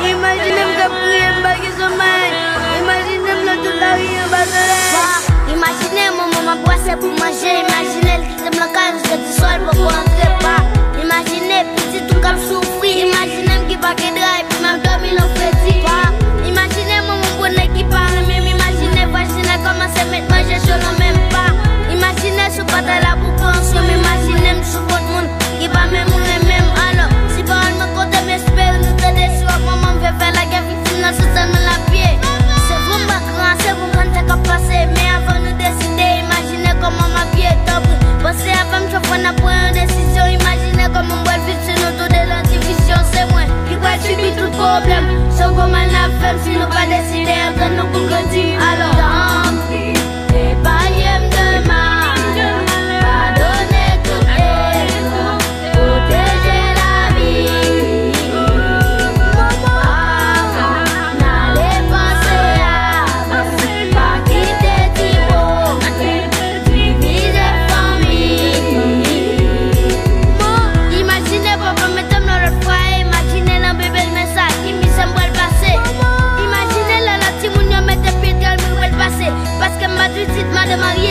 Imaginez que prier baguer sommeil. Imaginez le tout la vie en bas de l'air. Imaginez mon maman boissait pour manger. Imaginez qui t'aime la case, je dis sol pour rentrer pas. Imaginez petit tout comme souffrir. Imaginez qui va qu'aider et puis même dormir le petit pas. Imaginez mon bonnet qui parle même. Imaginez vagina comment se mettre manger sur le même pas. Imaginez ce pas là pour penser. Imaginez ce bon monde qui va même ou les mêmes. Alors si pas on me compte m'espère nous te déçoit. Maman veut faire la guerre victime dans ce temps la pied. C'est vraiment grand, c'est vraiment quand t'as passé. Mais avant nous décider, imaginez comment ma vie est top. Pensez avant que je prenne une décision. Imaginez comment on va vivre sur nous tout de l'antivision. C'est moi qui va subir tout problème. Sans comment la femme si nous pas décider. Après nous pour grandir. Alors tant pis, et pas y'aime demain. Pardonnez tout et protéger la vie. N'allez penser à pas quitter Thibaut. Diviser famille. Imaginez papa mettre dans le foyer. Imaginez un bébé le message qui me semble le passer. Imaginez la timounio mettre pied dans le passer. Parce que ma petite m'a de marier.